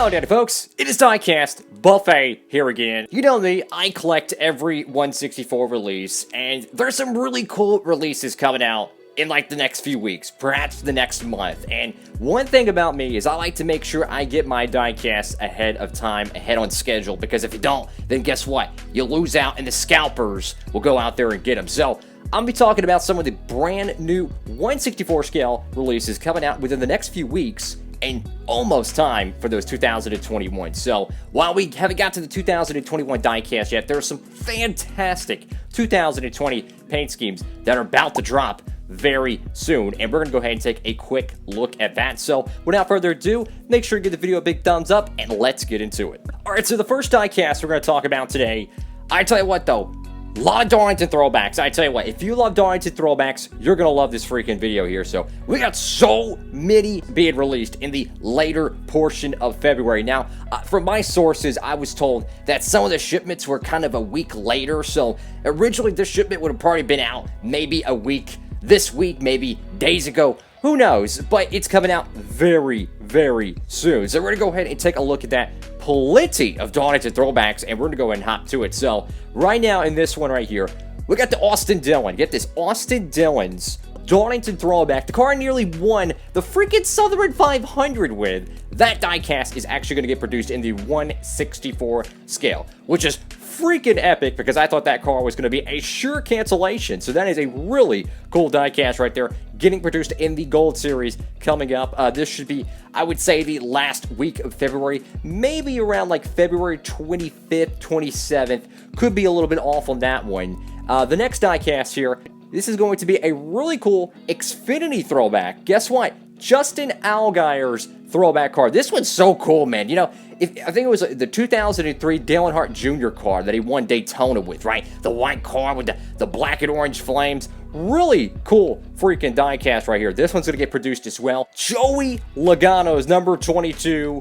Howdy folks, it is Diecastbuffet here again. You know me, I collect every 164 release, and there's some really cool releases coming out in like the next few weeks, perhaps the next month. And one thing about me is I like to make sure I get my diecasts ahead of time, ahead on schedule, because if you don't, then guess what? You lose out and the scalpers will go out there and get them. So I'm going to be talking about some of the brand new 164 scale releases coming out within the next few weeks, and almost time for those 2021. So while we haven't got to the 2021 diecast yet, there are some fantastic 2020 paint schemes that are about to drop very soon, and we're gonna go ahead and take a quick look at that. So without further ado, make sure to give the video a big thumbs up and let's get into it. All right, so the first diecast we're gonna talk about today, I tell you what though, a lot of Darlington throwbacks. I tell you what, if you love Darlington throwbacks, you're going to love this freaking video here. So, we got so many being released in the later portion of February. Now, from my sources, I was told that some of the shipments were kind of a week later. So, originally, this shipment would have probably been out maybe a week, this week, maybe days ago. Who knows? But it's coming out very, very soon. So, we're going to go ahead and take a look at that. Plenty of Darlington throwbacks, and we're gonna go ahead and hop to it. So right now in this one right here, we got the Austin Dillon. Get this, Austin Dillon's Darlington throwback. The car nearly won the freaking Southern 500 with. That diecast is actually going to get produced in the 164 scale, which is freaking epic because I thought that car was going to be a sure cancellation. So that is a really cool diecast right there, getting produced in the Gold Series coming up. This should be, I would say, the last week of February, maybe around like February 25th, 27th. Could be a little bit off on that one. The next diecast here, this is going to be a really cool Xfinity throwback. Guess what? Justin Allgaier's throwback car. This one's so cool, man. You know, I think it was the 2003 Dale Earnhardt Jr. car that he won Daytona with, right? The white car with the black and orange flames. Really cool freaking diecast right here. This one's going to get produced as well. Joey Logano's number 22.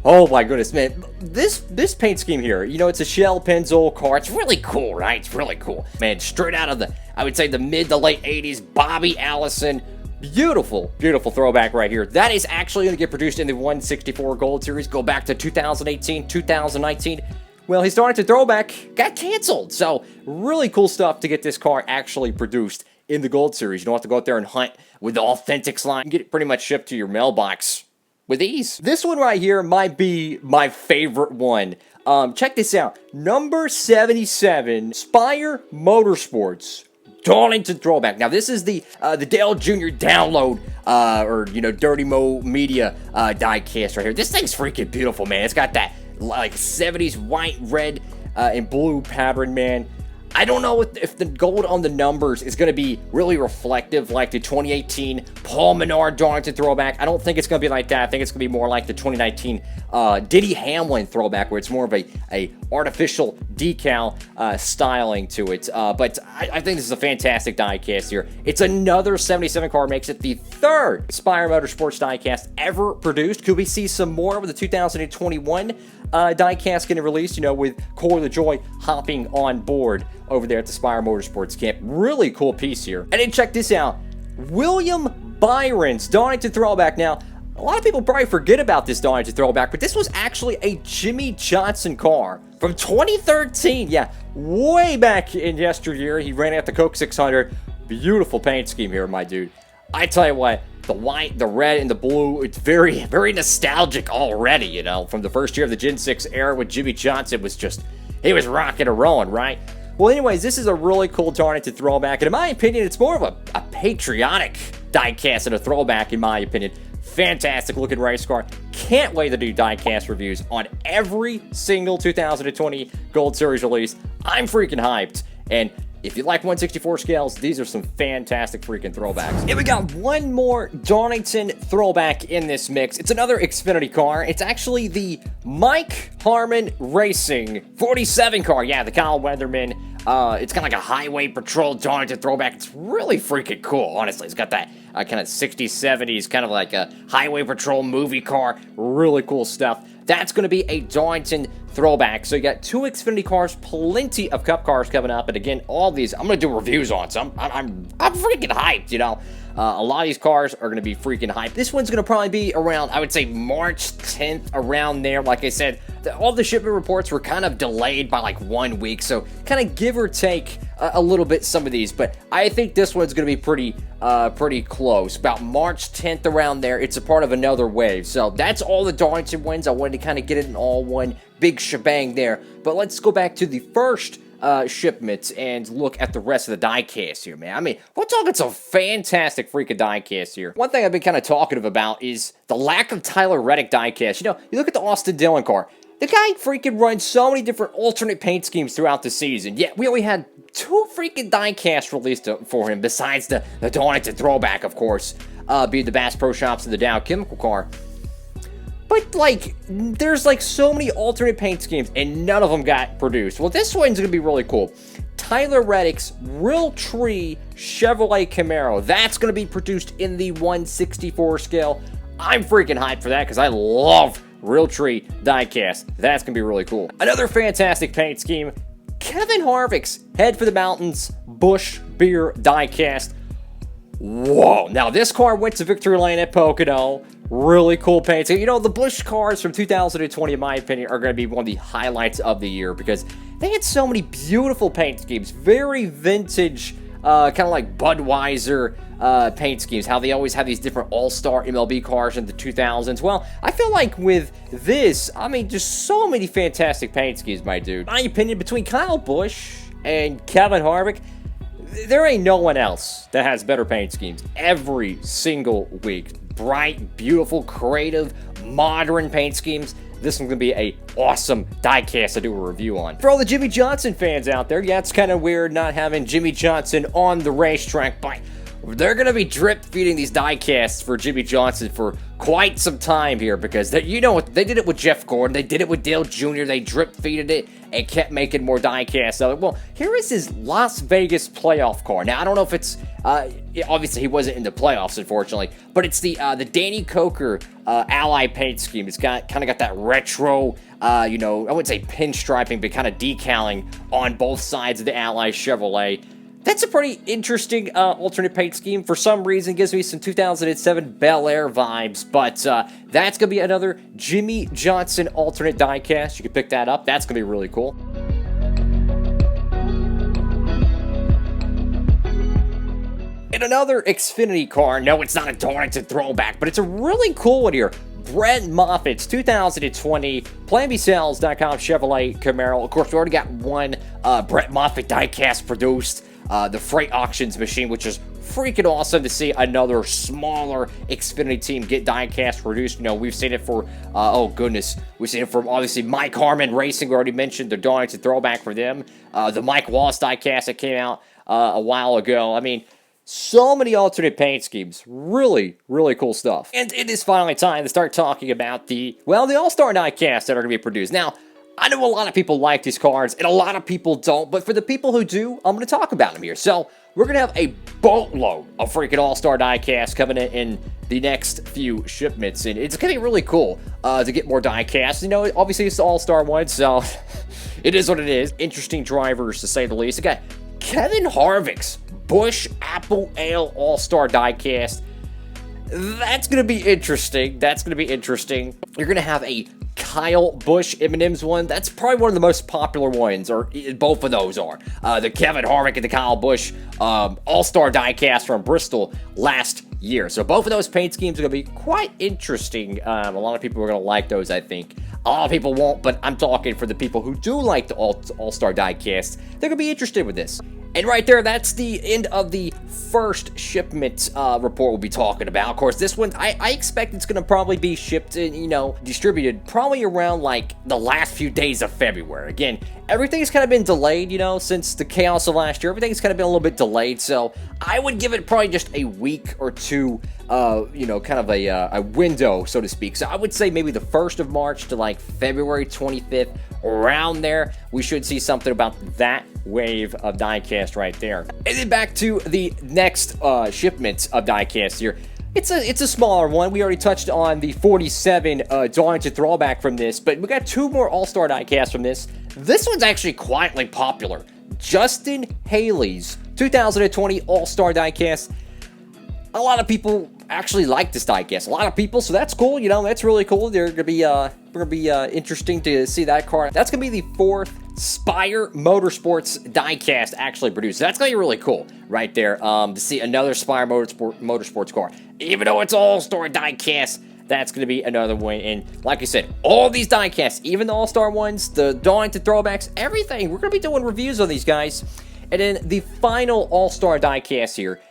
Oh my goodness, man. This paint scheme here, you know, it's a Shell Pennzoil car. It's really cool, right? It's really cool. Man, straight out of the, I would say, the mid to late 80s, Bobby Allison. Beautiful, beautiful throwback right here. That is actually going to get produced in the 164 Gold Series. Go back to 2018, 2019. Well, his Darlington throwback got canceled. So, really cool stuff to get this car actually produced in the Gold Series. You don't have to go out there and hunt with the Authentics line. You get it pretty much shipped to your mailbox with ease. This one right here might be my favorite one. Check this out. Number 77, Spire Motorsports. Darlington throwback. Now, this is the Dale Jr. download, or, you know, Dirty Mo Media diecast right here. This thing's freaking beautiful, man. It's got that, like, 70s white, red, and blue pattern, man. I don't know if the gold on the numbers is going to be really reflective like the 2018 Paul Menard Darlington throwback. I don't think it's going to be like that. I think it's going to be more like the 2019 Diddy Hamlin throwback, where it's more of a artificial decal styling to it. But I think this is a fantastic diecast here. It's another 77 car, makes it the third Spire Motorsports diecast ever produced. Could we see some more with the 2021 diecast getting released, you know, with Core the Joy hopping on board over there at the Spire Motorsports camp. Really cool piece here. And then check this out. William Byron's Darlington throwback. Now, a lot of people probably forget about this Darlington throwback, but this was actually a Jimmy Johnson car from 2013. Yeah, way back in yesteryear. He ran out the Coke 600. Beautiful paint scheme here, my dude. I tell you what, the white, the red, and the blue, it's very, very nostalgic already, you know, from the first year of the Gen 6 era with Jimmy Johnson was just, he was rocking and rolling, right? Well, anyways, this is a really cool Darlington throwback, and in my opinion, it's more of a patriotic diecast and a throwback, in my opinion. Fantastic looking race car. Can't wait to do diecast reviews on every single 2020 Gold Series release. I'm freaking hyped, and if you like 164 scales, these are some fantastic freaking throwbacks. And we got one more Darlington throwback in this mix. It's another Xfinity car. It's actually the Mike Harmon Racing 47 car. Yeah, the Kyle Weatherman. It's kind of like a highway patrol Darlington throwback. It's really freaking cool, honestly. It's got that kind of 60s, 70s, kind of like a highway patrol movie car. Really cool stuff. That's going to be a Darlington throwback. So you got two Xfinity cars, plenty of Cup cars coming up. And again, all these I'm going to do reviews on. So I'm freaking hyped, you know. A lot of these cars are going to be freaking hype. This one's going to probably be around, I would say, March 10th, around there. Like I said, all the shipment reports were kind of delayed by like 1 week, so kind of give or take a little bit some of these, but I think this one's going to be pretty close. About March 10th, around there. It's a part of another wave. So that's all the Darlington ones. I wanted to kind of get it in all one big shebang there. But let's go back to the first shipments and look at the rest of the diecast here, man. I mean, we're talking some fantastic freaking diecast here. One thing I've been kind of talkative about is the lack of Tyler Reddick diecast. You know, you look at the Austin Dillon car. The guy freaking runs so many different alternate paint schemes throughout the season, yet we only had 2 freaking diecasts released for him, besides the Darlington Throwback, of course, being the Bass Pro Shops and the Dow Chemical car. But, like, there's, like, so many alternate paint schemes, and none of them got produced. Well, this one's going to be really cool. Tyler Reddick's Realtree Chevrolet Camaro. That's going to be produced in the 1/64 scale. I'm freaking hyped for that, because I love Realtree diecast. That's going to be really cool. Another fantastic paint scheme, Kevin Harvick's Head for the Mountains Busch Beer diecast. Whoa, now this car went to victory lane at Pocono. Really cool paint scheme. You know, the Busch cars from 2020, in my opinion, are going to be one of the highlights of the year because they had so many beautiful paint schemes. Very vintage, kind of like Budweiser paint schemes, how they always have these different all-star MLB cars in the 2000s. Well, I feel like with this, I mean, just so many fantastic paint schemes, my dude. My opinion, between Kyle Busch and Kevin Harvick, there ain't no one else that has better paint schemes every single week. Bright, beautiful, creative, modern paint schemes. This one's going to be a awesome diecast to do a review on. For all the Jimmy Johnson fans out there, yeah, it's kind of weird not having Jimmy Johnson on the racetrack, but they're going to be drip feeding these diecasts for Jimmy Johnson for quite some time here because, you know, they did it with Jeff Gordon. They did it with Dale Jr. They drip feeded it and kept making more diecasts of it. Well, here is his Las Vegas playoff car. Now, I don't know if it's, obviously he wasn't in the playoffs, unfortunately, but it's the Danny Coker Ally paint scheme. It's kind of got that retro, you know, I wouldn't say pinstriping, but kind of decaling on both sides of the Ally Chevrolet. That's a pretty interesting alternate paint scheme. For some reason, gives me some 2007 Bel Air vibes, but that's going to be another Jimmy Johnson alternate diecast. You can pick that up. That's going to be really cool. And another Xfinity car. No, it's not a Darlington Throwback, but it's a really cool one here. Brett Moffitt's 2020 PlanBSales.com Chevrolet Camaro. Of course, we already got one Brett Moffitt diecast produced. The Freight Auctions machine, which is freaking awesome to see another smaller Xfinity team get diecast produced. You know, we've seen it for, oh goodness, we've seen it from obviously Mike Harmon Racing. We already mentioned the Darlington Throwback for them. The Mike Wallace diecast that came out a while ago. I mean, so many alternate paint schemes. Really, really cool stuff. And it is finally time to start talking about the All-Star diecasts that are going to be produced. Now, I know a lot of people like these cards, and a lot of people don't, but for the people who do, I'm going to talk about them here. So, we're going to have a boatload of freaking All-Star diecasts coming in the next few shipments, and it's going to be really cool to get more diecasts. You know, obviously it's the All-Star one, so it is what it is. Interesting drivers, to say the least. We got Kevin Harvick's Busch Apple Ale All-Star diecast. That's going to be interesting. That's going to be interesting. You're going to have a Kyle Busch M&M's one. That's probably one of the most popular ones, or both of those are. The Kevin Harvick and the Kyle Busch All-Star diecast from Bristol last year. So both of those paint schemes are going to be quite interesting. A lot of people are going to like those, I think. A lot of people won't, but I'm talking for the people who do like the All-Star diecast. They're going to be interested with this. And right there, that's the end of the first shipment report we'll be talking about. Of course, this one, I expect it's going to probably be shipped and, you know, distributed probably around, like, the last few days of February. Again, everything's kind of been delayed, you know, since the chaos of last year. Everything's kind of been a little bit delayed, so I would give it probably just a week or two, you know, kind of a window, so to speak. So I would say maybe the 1st of March to, like, February 25th, around there, we should see something about that wave of diecast right there. And then back to the next shipment of diecast here. It's a smaller one. We already touched on the 47 Darlington Throwback from this, but we got 2 more All-Star diecasts from this. This one's actually quietly popular. Justin Haley's 2020 All-Star diecast. a lot of people actually like this diecast. A lot of people, so that's cool. You know, that's really cool. They're gonna be interesting to see that car. That's gonna be the 4th Spire Motorsports diecast actually produced. That's gonna be really cool, right there. To see another Spire Motorsports car, even though it's all-star diecast. That's going to be another one. And like I said, all these diecasts, even the all-star ones, the Darlington Throwbacks, everything. We're going to be doing reviews on these guys. And then the final all-star diecast here,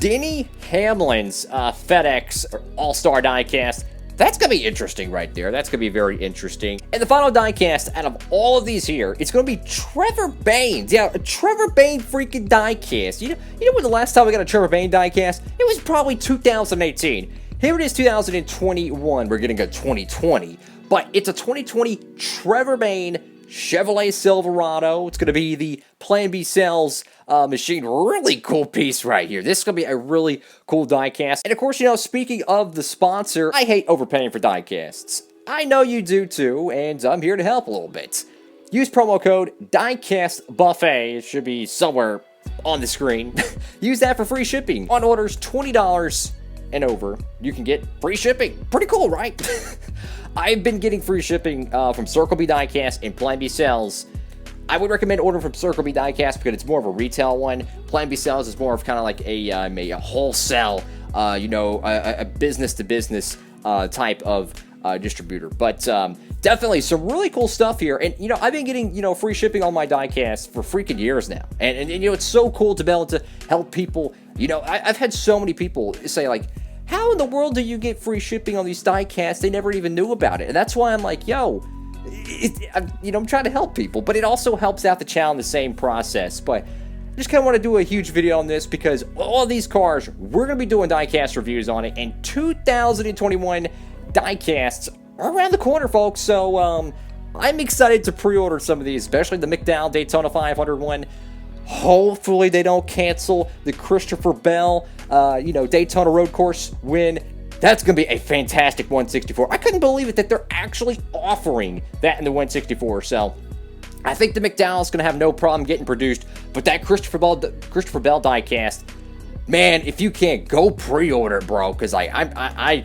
Denny Hamlin's FedEx all-star diecast. That's going to be interesting right there. That's going to be very interesting. And the final diecast out of all of these here, it's going to be Trevor Bayne's. Yeah, a Trevor Bayne freaking diecast. You know when the last time we got a Trevor Bayne diecast? It was probably 2018. Here it is 2021, we're getting a 2020, but it's a 2020 Trevor Bayne Chevrolet Silverado. It's going to be the Plan B Sales machine. Really cool piece right here. This is going to be a really cool diecast. And of course, you know, speaking of the sponsor, I hate overpaying for diecasts. I know you do too, and I'm here to help a little bit. Use promo code Diecastbuffet. It should be somewhere on the screen. Use that for free shipping. On orders $20 and over, you can get free shipping. Pretty cool, right? I've been getting free shipping from Circle B Diecast and Plan B Sales. I would recommend ordering from Circle B Diecast because it's more of a retail one. Plan B Sales is more of kind of like a wholesale, you know, a business-to-business type of distributor. But definitely some really cool stuff here. And, you know, I've been getting, you know, free shipping on my diecast for freaking years now. And you know, it's so cool to be able to help people. You know, I've had so many people say, like, how in the world do you get free shipping on these diecasts? They never even knew about it. And that's why I'm like, yo, you know, I'm trying to help people. But it also helps out the channel in the same process. But I just kind of want to do a huge video on this because all of these cars, we're going to be doing diecast reviews on it. And 2021 diecasts are around the corner, folks. So I'm excited to pre-order some of these, especially the McDowell Daytona 500 one. Hopefully they don't cancel the Christopher Bell, you know, Daytona Road Course win. That's going to be a fantastic 164. I couldn't believe it that they're actually offering that in the 164. So I think the McDowell's going to have no problem getting produced. But that Christopher Bell diecast, man, if you can't, go pre-order, bro. Because I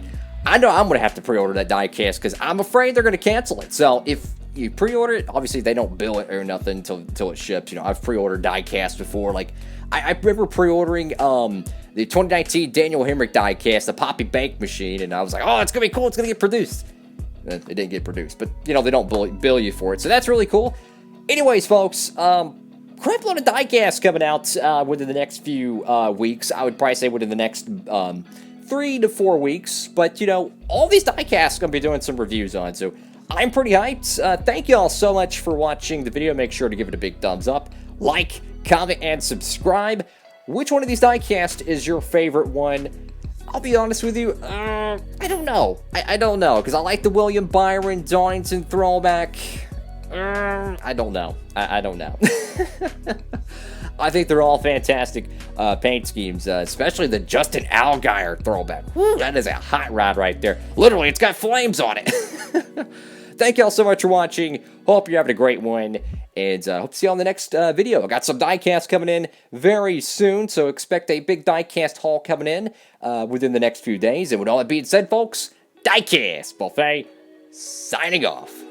know I'm going to have to pre-order that diecast because I'm afraid they're going to cancel it. So if you pre-order it, obviously they don't bill it or nothing until it ships. You know, I've pre-ordered diecast before. Like, I remember pre-ordering the 2019 Daniel Hemrick diecast, the Poppy Bank machine, and I was like, oh, it's going to be cool. It's going to get produced. It didn't get produced, but, you know, they don't bill you for it. So that's really cool. Anyways, folks, crap load of diecast coming out within the next few weeks. I would probably say within the next 3 to 4 weeks. But, you know, all these diecasts going to be doing some reviews on, so I'm pretty hyped. Thank you all so much for watching the video. Make sure to give it a big thumbs up, like, comment, and subscribe. Which one of these diecast is your favorite one? I'll be honest with you, I don't know. I don't know, because I like the William Byron Darlington throwback. I don't know. I don't know. I think they're all fantastic paint schemes, especially the Justin Allgaier throwback. Woo, that is a hot rod right there. Literally, it's got flames on it. Thank y'all so much for watching. Hope you're having a great one, and hope to see you on the next video. I got some diecast coming in very soon, so expect a big diecast haul coming in within the next few days. And with all that being said, folks, Diecastbuffet signing off.